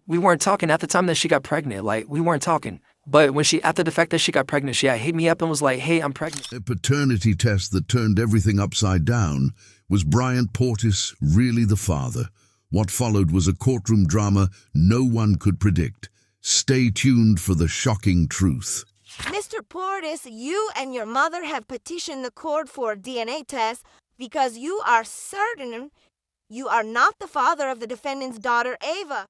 we weren't talking at the time that she got pregnant. Like, we weren't talking. But when after the fact that she got pregnant, she hit me up and was like, hey, I'm pregnant. A paternity test that turned everything upside down. Was Bryant Portis really the father? What followed was a courtroom drama no one could predict. Stay tuned for the shocking truth. Mr. Portis, you and your mother have petitioned the court for a DNA test because you are certain you are not the father of the defendant's daughter, Ava.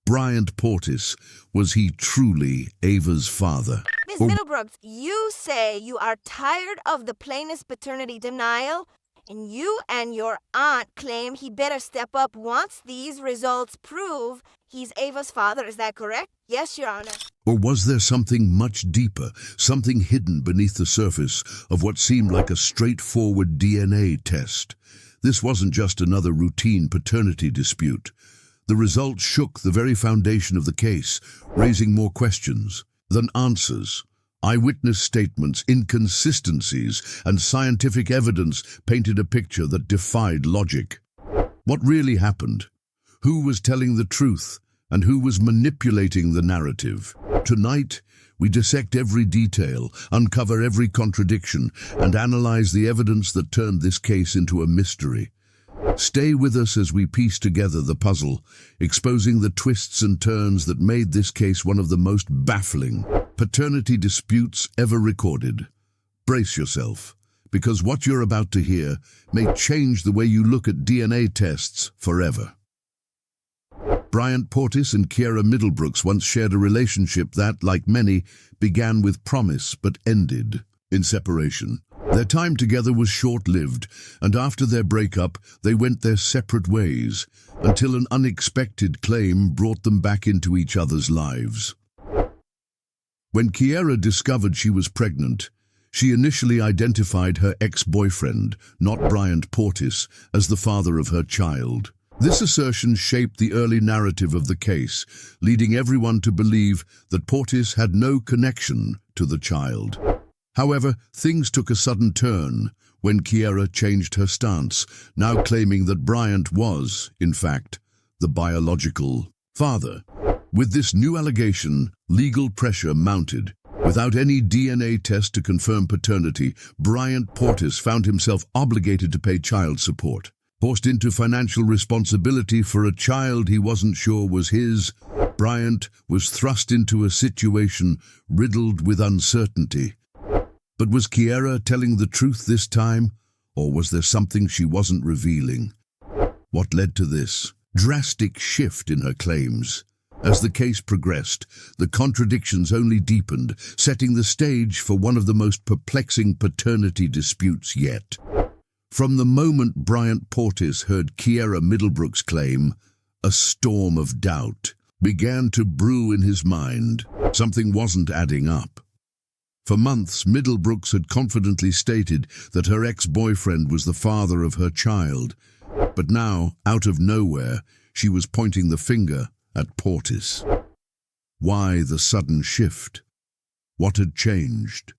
Bryant Portis, was he truly Ava's father? Ms. Middlebrooks, you say you are tired of the plaintiff's paternity denial, and you and your aunt claim he better step up once these results prove he's Ava's father. Is that correct? Yes, Your Honor. Or was there something much deeper, something hidden beneath the surface of what seemed like a straightforward DNA test? This wasn't just another routine paternity dispute. The results shook the very foundation of the case, raising more questions than answers. Eyewitness statements, inconsistencies, and scientific evidence painted a picture that defied logic. What really happened? Who was telling the truth, and who was manipulating the narrative? Tonight, we dissect every detail, uncover every contradiction, and analyze the evidence that turned this case into a mystery. Stay with us as we piece together the puzzle, exposing the twists and turns that made this case one of the most baffling paternity disputes ever recorded. Brace yourself, because what you're about to hear may change the way you look at DNA tests forever. Bryant Portis and Kiera Middlebrooks once shared a relationship that, like many, began with promise but ended in separation. Their time together was short-lived, and after their breakup, they went their separate ways, until an unexpected claim brought them back into each other's lives. When Kiera discovered she was pregnant, she initially identified her ex-boyfriend, not Bryant Portis, as the father of her child. This assertion shaped the early narrative of the case, leading everyone to believe that Portis had no connection to the child. However, things took a sudden turn when Kiera changed her stance, now claiming that Bryant was, in fact, the biological father. With this new allegation, legal pressure mounted. Without any DNA test to confirm paternity, Bryant Portis found himself obligated to pay child support. Forced into financial responsibility for a child he wasn't sure was his, Bryant was thrust into a situation riddled with uncertainty. But was Kiera telling the truth this time, or was there something she wasn't revealing? What led to this drastic shift in her claims? As the case progressed, the contradictions only deepened, setting the stage for one of the most perplexing paternity disputes yet. From the moment Bryant Portis heard Kiera Middlebrooks' claim, a storm of doubt began to brew in his mind. Something wasn't adding up. For months, Middlebrooks had confidently stated that her ex-boyfriend was the father of her child. But now, out of nowhere, she was pointing the finger at Portis. Why the sudden shift? What had changed?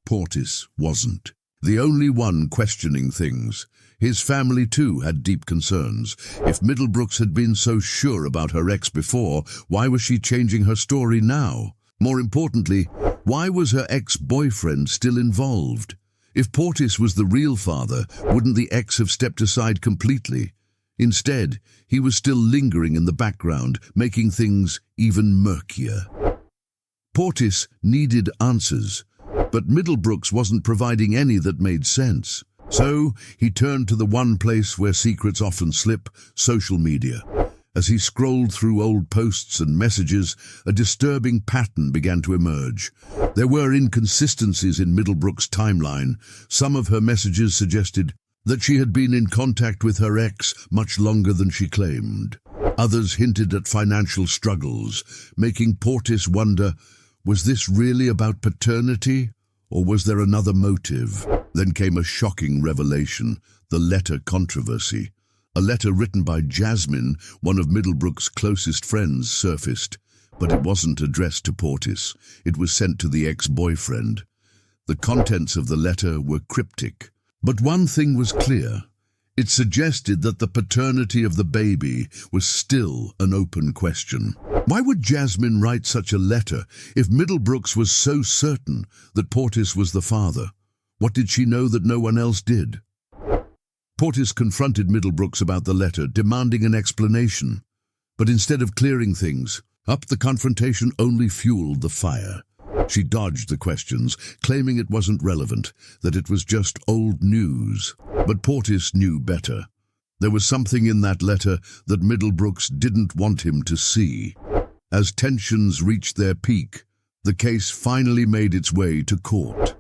Portis wasn't the only one questioning things. His family too had deep concerns. If Middlebrooks had been so sure about her ex before, why was she changing her story now? More importantly, why was her ex-boyfriend still involved? If Portis was the real father, wouldn't the ex have stepped aside completely? Instead, he was still lingering in the background, making things even murkier. Portis needed answers, but Middlebrooks wasn't providing any that made sense. So, he turned to the one place where secrets often slip, social media. As he scrolled through old posts and messages, a disturbing pattern began to emerge. There were inconsistencies in Middlebrooks' timeline. Some of her messages suggested that she had been in contact with her ex much longer than she claimed. Others hinted at financial struggles, making Portis wonder, was this really about paternity, or was there another motive? Then came a shocking revelation, the letter controversy. A letter written by Jasmine, one of Middlebrooks' closest friends, surfaced, but it wasn't addressed to Portis. It was sent to the ex-boyfriend. The contents of the letter were cryptic, but one thing was clear. It suggested that the paternity of the baby was still an open question. Why would Jasmine write such a letter if Middlebrooks was so certain that Portis was the father? What did she know that no one else did? Portis confronted Middlebrooks about the letter, demanding an explanation. But instead of clearing things up, the confrontation only fueled the fire. She dodged the questions, claiming it wasn't relevant, that it was just old news. But Portis knew better. There was something in that letter that Middlebrooks didn't want him to see. As tensions reached their peak, the case finally made its way to court.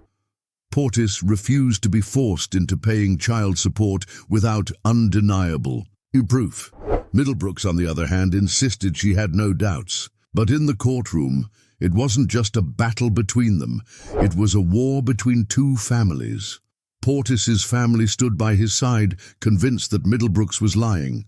Portis refused to be forced into paying child support without undeniable proof. Middlebrooks, on the other hand, insisted she had no doubts. But in the courtroom, it wasn't just a battle between them. It was a war between two families. Portis's family stood by his side, convinced that Middlebrooks was lying.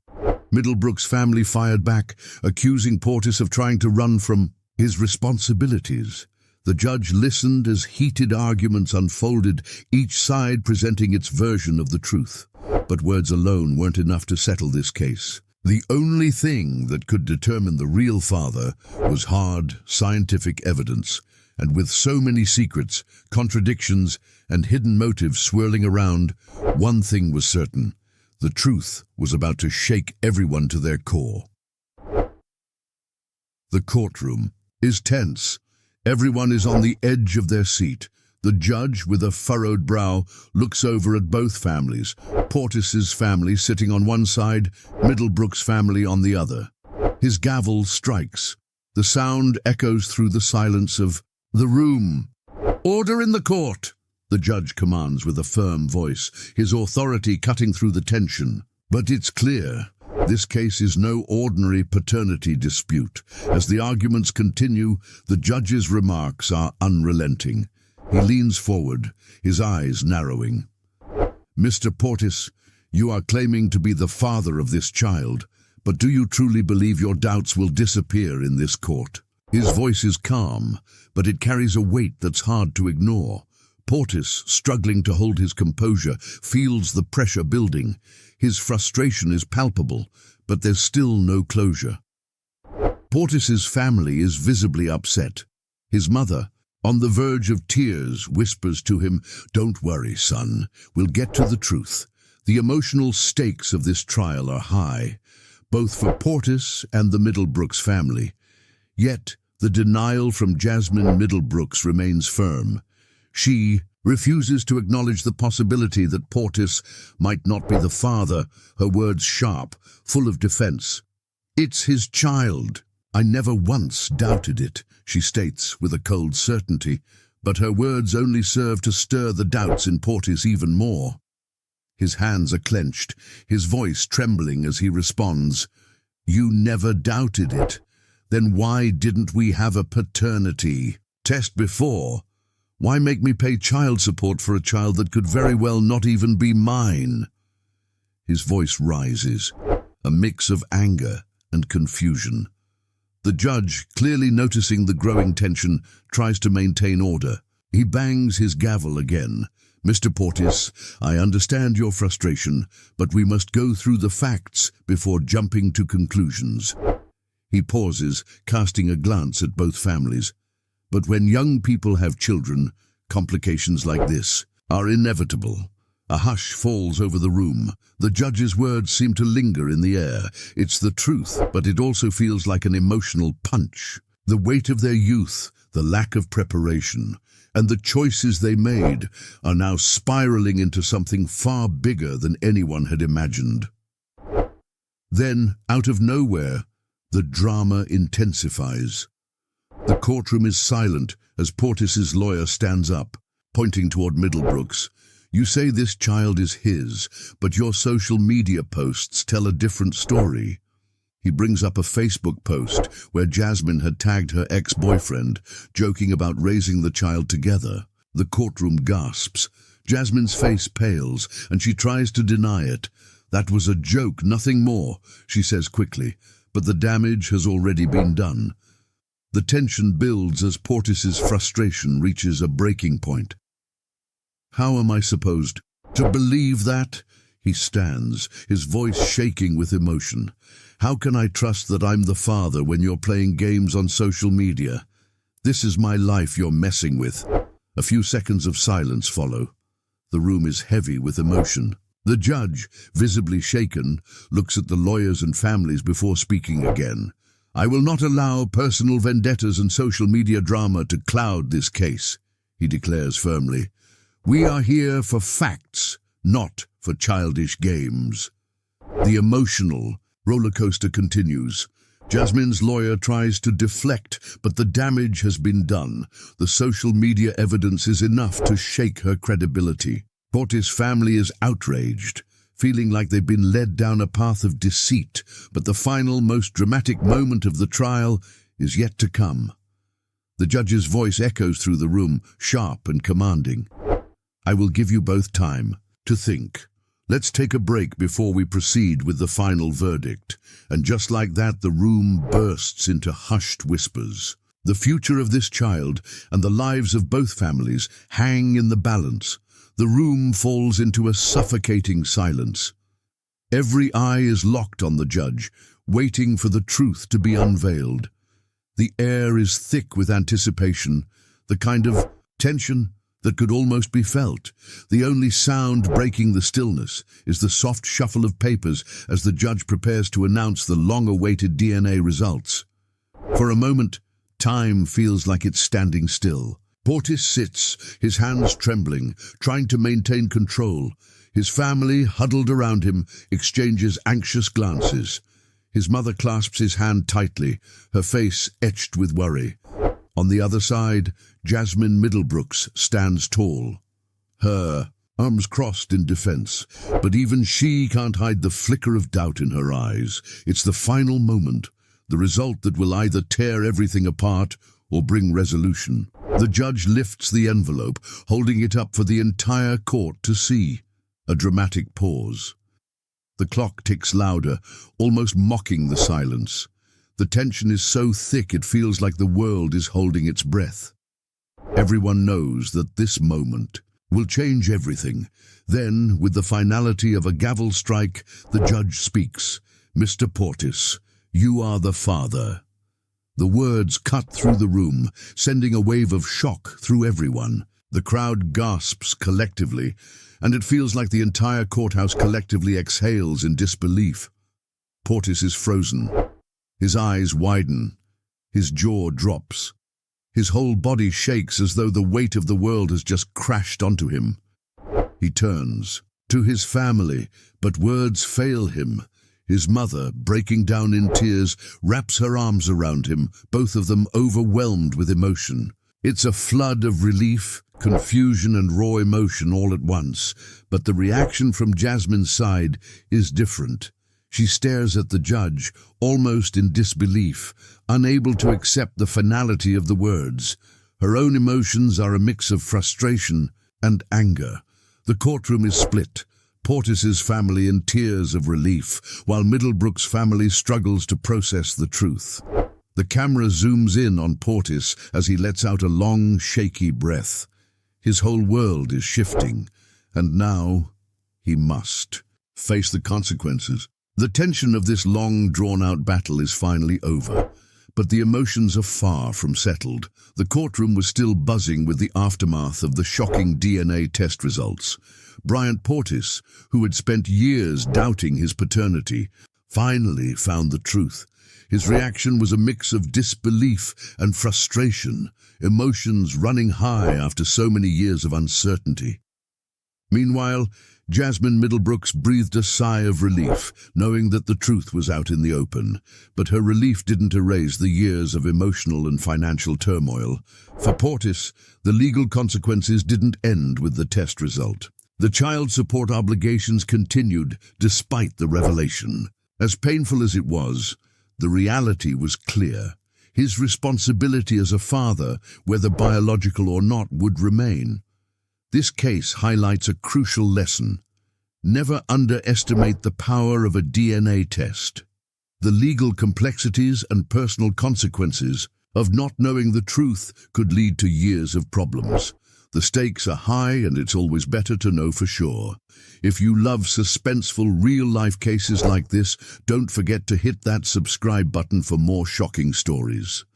Middlebrooks' family fired back, accusing Portis of trying to run from his responsibilities. The judge listened as heated arguments unfolded, each side presenting its version of the truth. But words alone weren't enough to settle this case. The only thing that could determine the real father was hard, scientific evidence. And with so many secrets, contradictions, and hidden motives swirling around, one thing was certain. The truth was about to shake everyone to their core. The courtroom is tense. Everyone is on the edge of their seat. The judge, with a furrowed brow, looks over at both families. Portis's family sitting on one side, Middlebrooks' family on the other. His gavel strikes. The sound echoes through the silence of the room. "Order in the court," the judge commands with a firm voice, his authority cutting through the tension. But it's clear, this case is no ordinary paternity dispute. As the arguments continue, the judge's remarks are unrelenting. He leans forward, his eyes narrowing. "Mr. Portis, you are claiming to be the father of this child, but do you truly believe your doubts will disappear in this court?" His voice is calm, but it carries a weight that's hard to ignore. Portis, struggling to hold his composure, feels the pressure building. His frustration is palpable, but there's still no closure. Portis's family is visibly upset. His mother, on the verge of tears, whispers to him, "Don't worry, son. We'll get to the truth." The emotional stakes of this trial are high, both for Portis and the Middlebrooks family. Yet, the denial from Jasmine Middlebrooks remains firm. She refuses to acknowledge the possibility that Portis might not be the father, her words sharp, full of defense. "It's his child. I never once doubted it," she states with a cold certainty, but her words only serve to stir the doubts in Portis even more. His hands are clenched, his voice trembling as he responds, "You never doubted it. Then why didn't we have a paternity test before? Why make me pay child support for a child that could very well not even be mine?" His voice rises, a mix of anger and confusion. The judge, clearly noticing the growing tension, tries to maintain order. He bangs his gavel again. "Mr. Portis, I understand your frustration, but we must go through the facts before jumping to conclusions." He pauses, casting a glance at both families. But when young people have children, complications like this are inevitable. A hush falls over the room. The judge's words seem to linger in the air. It's the truth, but it also feels like an emotional punch. The weight of their youth, the lack of preparation, and the choices they made are now spiraling into something far bigger than anyone had imagined. Then, out of nowhere, the drama intensifies. The courtroom is silent as Portis's lawyer stands up, pointing toward Middlebrooks. "You say this child is his, but your social media posts tell a different story." He brings up a Facebook post where Jasmine had tagged her ex-boyfriend, joking about raising the child together. The courtroom gasps. Jasmine's face pales, and she tries to deny it. "That was a joke, nothing more," she says quickly, but the damage has already been done. The tension builds as Portis's frustration reaches a breaking point. "How am I supposed to believe that?" He stands, his voice shaking with emotion. How can I trust that I'm the father when you're playing games on social media? This is my life you're messing with. A few seconds of silence follow. The room is heavy with emotion. The judge, visibly shaken, looks at the lawyers and families before speaking again. I will not allow personal vendettas and social media drama to cloud this case, he declares firmly. We are here for facts, not for childish games. The emotional roller coaster continues. Jasmine's lawyer tries to deflect, but the damage has been done. The social media evidence is enough to shake her credibility. Portis' family is outraged, feeling like they've been led down a path of deceit, but the final, most dramatic moment of the trial is yet to come. The judge's voice echoes through the room, sharp and commanding. I will give you both time to think. Let's take a break before we proceed with the final verdict. And just like that, the room bursts into hushed whispers. The future of this child and the lives of both families hang in the balance. The room falls into a suffocating silence. Every eye is locked on the judge, waiting for the truth to be unveiled. The air is thick with anticipation, the kind of tension that could almost be felt. The only sound breaking the stillness is the soft shuffle of papers as the judge prepares to announce the long-awaited DNA results. For a moment, time feels like it's standing still. Portis sits, his hands trembling, trying to maintain control. His family, huddled around him, exchanges anxious glances. His mother clasps his hand tightly, her face etched with worry. On the other side, Jasmine Middlebrooks stands tall, her arms crossed in defense, but even she can't hide the flicker of doubt in her eyes. It's the final moment, the result that will either tear everything apart or bring resolution. The judge lifts the envelope, holding it up for the entire court to see. A dramatic pause. The clock ticks louder, almost mocking the silence. The tension is so thick it feels like the world is holding its breath. Everyone knows that this moment will change everything. Then, with the finality of a gavel strike, the judge speaks. Mr. Portis, you are the father. The words cut through the room, sending a wave of shock through everyone. The crowd gasps collectively, and it feels like the entire courthouse collectively exhales in disbelief. Portis is frozen. His eyes widen. His jaw drops. His whole body shakes as though the weight of the world has just crashed onto him. He turns to his family, but words fail him. His mother, breaking down in tears, wraps her arms around him, both of them overwhelmed with emotion. It's a flood of relief, confusion and raw emotion all at once, but the reaction from Jasmine's side is different. She stares at the judge, almost in disbelief, unable to accept the finality of the words. Her own emotions are a mix of frustration and anger. The courtroom is split. Portis's family in tears of relief, while Middlebrooks' family struggles to process the truth. The camera zooms in on Portis as he lets out a long, shaky breath. His whole world is shifting, and now he must face the consequences. The tension of this long, drawn-out battle is finally over, but the emotions are far from settled. The courtroom was still buzzing with the aftermath of the shocking DNA test results. Bryant Portis, who had spent years doubting his paternity, finally found the truth. His reaction was a mix of disbelief and frustration, emotions running high after so many years of uncertainty. Meanwhile, Jasmine Middlebrooks breathed a sigh of relief, knowing that the truth was out in the open. But her relief didn't erase the years of emotional and financial turmoil. For Portis, the legal consequences didn't end with the test result. The child support obligations continued despite the revelation. As painful as it was, the reality was clear. His responsibility as a father, whether biological or not, would remain. This case highlights a crucial lesson. Never underestimate the power of a DNA test. The legal complexities and personal consequences of not knowing the truth could lead to years of problems. The stakes are high and it's always better to know for sure. If you love suspenseful real-life cases like this, don't forget to hit that subscribe button for more shocking stories.